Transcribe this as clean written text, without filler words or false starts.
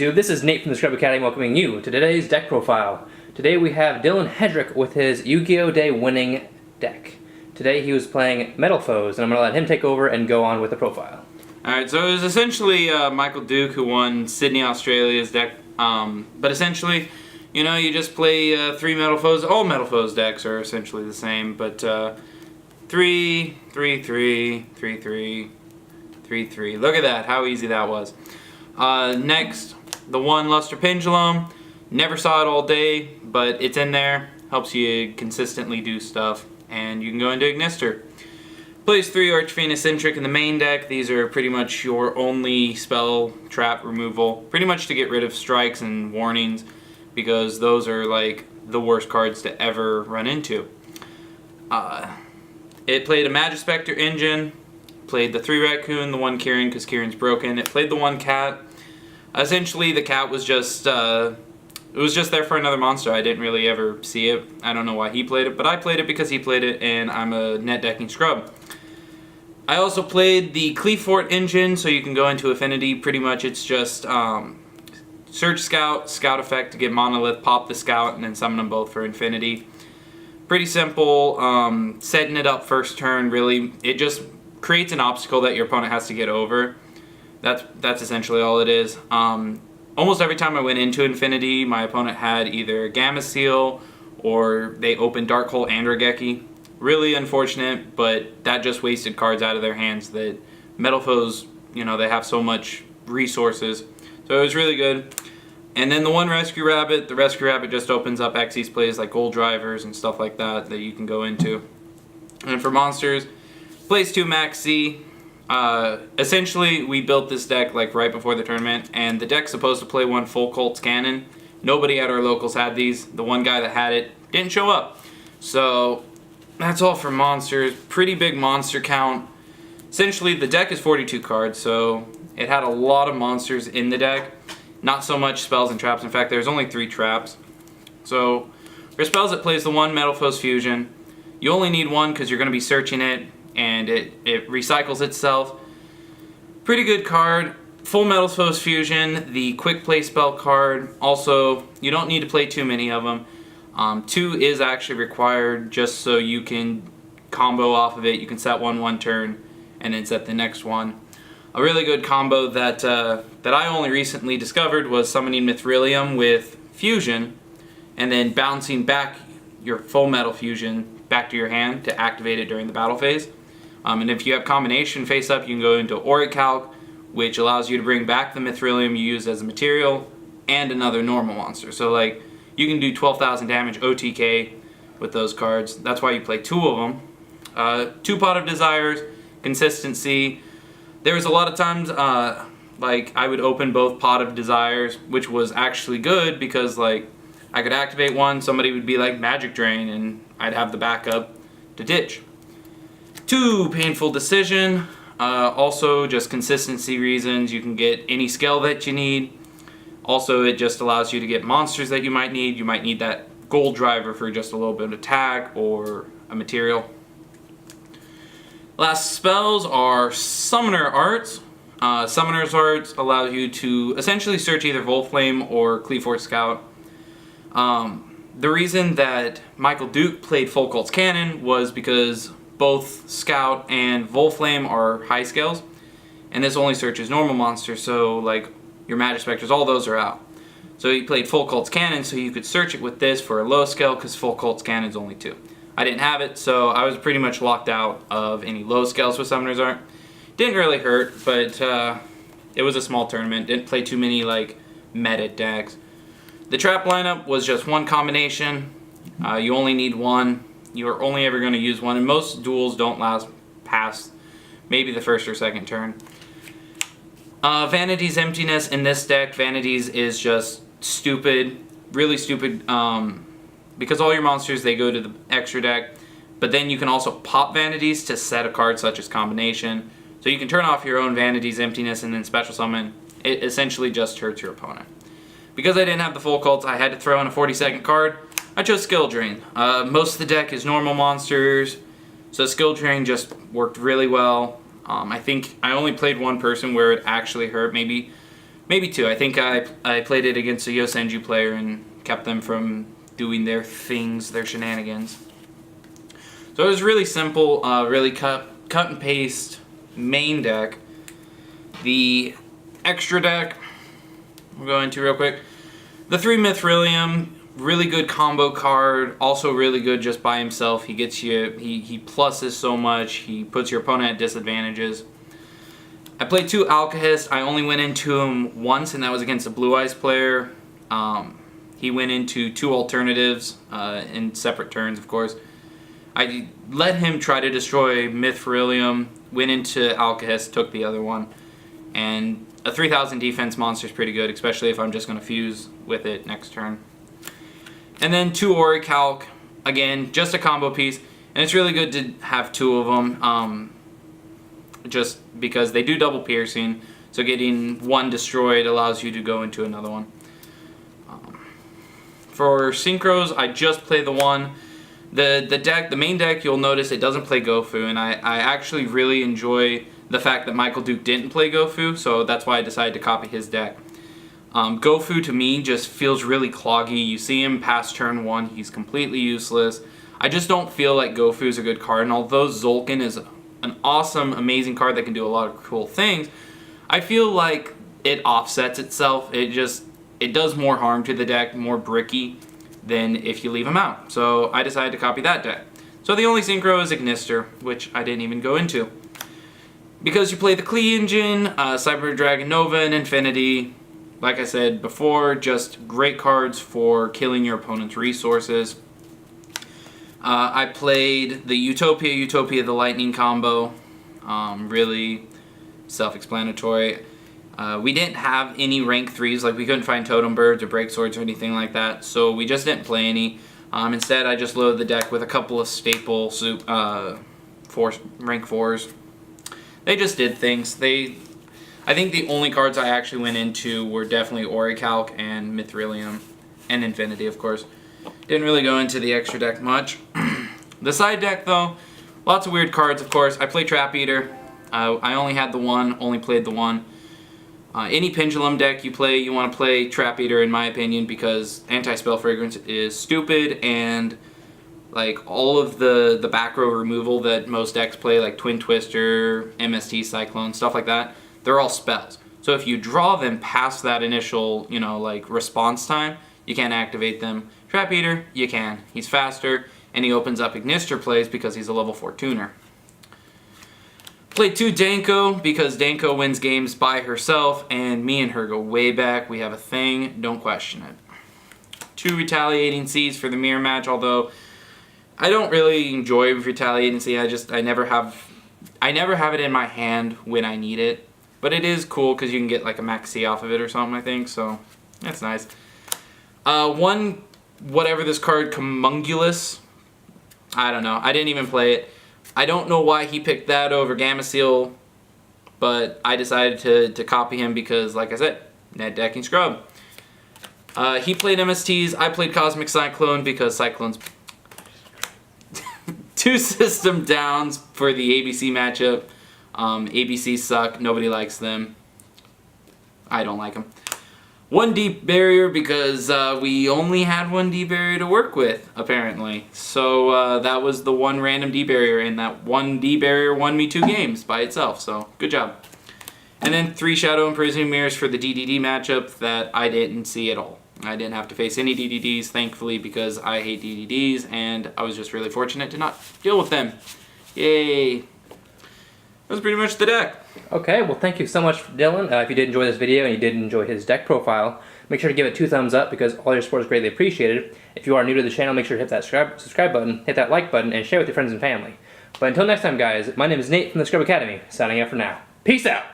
YouTube? This is Nate from the Scrub Academy welcoming you to today's deck profile. Today we have Dylan Hedrick with his Yu-Gi-Oh! Day winning deck. Today he was playing Metalfoes, and I'm going to let him take over and go on with the profile. Alright, so it was essentially Michael Duke who won Sydney, Australia's deck. But essentially, you know, you just play 3 Metalfoes. All Metalfoes decks are essentially the same, but 3, 3, 3, 3, 3, 3, 3. Look at that, how easy that was. Next, the 1 Luster Pendulum. Never saw it all day, but it's in there. Helps you consistently do stuff. And you can go into Ignister. Plays 3 Archfiend Eccentric in the main deck. These are pretty much your only spell trap removal. Pretty much to get rid of strikes and warnings, because those are like the worst cards to ever run into. It played a Magispector Engine. Played the 3 Raccoon, the 1 Kieran because Kieran's broken. It played the 1 Cat. Essentially, the cat was just it was just there for another monster. I didn't really ever see it. I don't know why he played it, but I played it because he played it, and I'm a net decking scrub. I also played the Cleefort Engine, so you can go into Affinity. Pretty much, it's just Search Scout, Scout effect to get Monolith, pop the Scout, and then summon them both for Infinity. Pretty simple. Setting it up first turn, really, it just creates an obstacle that your opponent has to get over. That's essentially all it is. Almost every time I went into Infinity, my opponent had either Gamma Seal or they opened Dark Hole and Regeki. Really unfortunate, but that just wasted cards out of their hands that Metalfoes, you know, they have so much resources. So it was really good. And then the 1 Rescue Rabbit, the Rescue Rabbit just opens up Xyz plays like Gold Drivers and stuff like that that you can go into. And for monsters, plays 2 Max C. Essentially, we built this deck like right before the tournament, and the deck's supposed to play 1 Full Colts Cannon. Nobody at our locals had these. The one guy that had it didn't show up. So that's all for monsters. Pretty big monster count. Essentially, the deck is 42 cards, so it had a lot of monsters in the deck. Not so much spells and traps. In fact, there's only 3 traps. So for spells, it plays the 1 Metalfoes Fusion. You only need 1 because you're going to be searching it, and it recycles itself. Pretty good card. Full Metalfoes Fusion, the quick play spell card. Also, you don't need to play too many of them. 2 is actually required just so you can combo off of it. You can set one turn and then set the next one. A really good combo that I only recently discovered was summoning Mithrilium with Fusion and then bouncing back your Full Metal Fusion back to your hand to activate it during the battle phase. And if you have combination face up, you can go into Orichalc, which allows you to bring back the Mithrilium you used as a material and another normal monster. So like you can do 12,000 damage OTK with those cards. That's why you play 2 of them. 2 Pot of Desires, consistency. There was a lot of times like I would open both Pot of Desires, which was actually good because like I could activate one, somebody would be like Magic Drain, and I'd have the backup to ditch. 2 Painful Decision. Also just consistency reasons. You can get any skill that you need. Also, it just allows you to get monsters that you might need. You might need that Gold Driver for just a little bit of attack or a material. Last spells are Summoner Arts. Summoner's Arts allow you to essentially search either Volflame or Cleefort Scout. The reason that Michael Duke played Full Colts Cannon was because both Scout and Volflame are high scales, and this only searches normal monsters, so like your Magispectors, all those are out. So he played Full Colts Cannon so you could search it with this for a low scale because Full Colts Cannon's only 2. I didn't have it, so I was pretty much locked out of any low scales with Summoner's Art. Didn't really hurt, but it was a small tournament. Didn't play too many like meta decks. The trap lineup was just 1 combination. You only need 1. You're only ever going to use 1, and most duels don't last past maybe the 1st or 2nd turn. Vanity's Emptiness in this deck. Vanity's is just stupid, really stupid, because all your monsters, they go to the extra deck, but then you can also pop Vanities to set a card such as Combination. So you can turn off your own Vanity's Emptiness and then special summon. It essentially just hurts your opponent. Because I didn't have the Full Cults, I had to throw in a 40-second card. I chose Skill Drain. Most of the deck is normal monsters, so Skill Drain just worked really well. I think I only played 1 person where it actually hurt. Maybe Maybe 2. I think I played it against a Yosenju player and kept them from doing their things, their shenanigans. So it was really simple, really cut and paste main deck. The extra deck, we'll go into real quick. The 3 Mithrilium, really good combo card, also really good just by himself. He gets you, he pluses so much, he puts your opponent at disadvantages. I played 2 Alkahest. I only went into him once, and that was against a Blue Eyes player. He went into 2 alternatives in separate turns, of course. I let him try to destroy Mithrilium, went into Alkahest, took the other one. And a 3000 defense monster is pretty good, especially if I'm just going to fuse with it next turn. And then 2 Orichalc, again, just a combo piece. And it's really good to have 2 of them, just because they do double piercing. So getting 1 destroyed allows you to go into another one. For synchros, I just play the 1. The main deck, you'll notice it doesn't play Gofu, and I actually really enjoy the fact that Michael Duke didn't play Gofu, so that's why I decided to copy his deck. Gofu to me just feels really cloggy. You see him past turn 1, he's completely useless. I just don't feel like Gofu is a good card, and although Zolkin is an awesome, amazing card that can do a lot of cool things, I feel like it offsets itself. It does more harm to the deck, more bricky, than if you leave him out. So I decided to copy that deck. So the only synchro is Ignister, which I didn't even go into. Because you play the Klee engine, Cyber Dragon Nova, and Infinity, like I said before, just great cards for killing your opponent's resources. I played the Utopia the Lightning combo, really self-explanatory. We didn't have any rank 3s, like we couldn't find Totem Birds or Break Swords or anything like that, so we just didn't play any. Instead, I just loaded the deck with a couple of staple rank 4s. They just did things. I think the only cards I actually went into were definitely Orichalc and Mithrilium, and Infinity, of course. Didn't really go into the extra deck much. The side deck, though, lots of weird cards, of course. I play Trap Eater. I only had the 1, only played the 1. Any Pendulum deck you play, you want to play Trap Eater, in my opinion, because Anti-Spell Fragrance is stupid, and like all of the back row removal that most decks play, like Twin Twister, MST Cyclone, stuff like that, they're all spells. So if you draw them past that initial, like response time, you can't activate them. Trap Eater, you can. He's faster, and he opens up Ignister plays because he's a level 4 tuner. Played 2 Danko because Danko wins games by herself, and me and her go way back. We have a thing, don't question it. 2 Retaliating Seas for the mirror match, although I don't really enjoy Retaliating Sea. I never have it in my hand when I need it. But it is cool because you can get like a max C off of it or something, I think, so that's nice. Whatever this card, Comungulus, I don't know. I didn't even play it. I don't know why he picked that over Gameciel, but I decided to copy him because, like I said, net decking scrub. He played MSTs, I played Cosmic Cyclone because Cyclone's 2 system downs for the ABC matchup. ABC suck, nobody likes them. I don't like them. 1 deep barrier because we only had 1 deep barrier to work with, apparently. So that was the 1 random deep barrier, and that 1 deep barrier won me 2 games by itself, so good job. And then 3 Shadow Imprisoning Mirrors for the DDD matchup that I didn't see at all. I didn't have to face any DDDs, thankfully, because I hate DDDs, and I was just really fortunate to not deal with them. Yay! That was pretty much the deck. Okay, well thank you so much, Dylan. If you did enjoy this video and you did enjoy his deck profile, make sure to give it 2 thumbs up because all your support is greatly appreciated. If you are new to the channel, make sure to hit that subscribe button, hit that like button, and share with your friends and family. But until next time, guys, my name is Nate from the Scrub Academy, signing out for now. Peace out!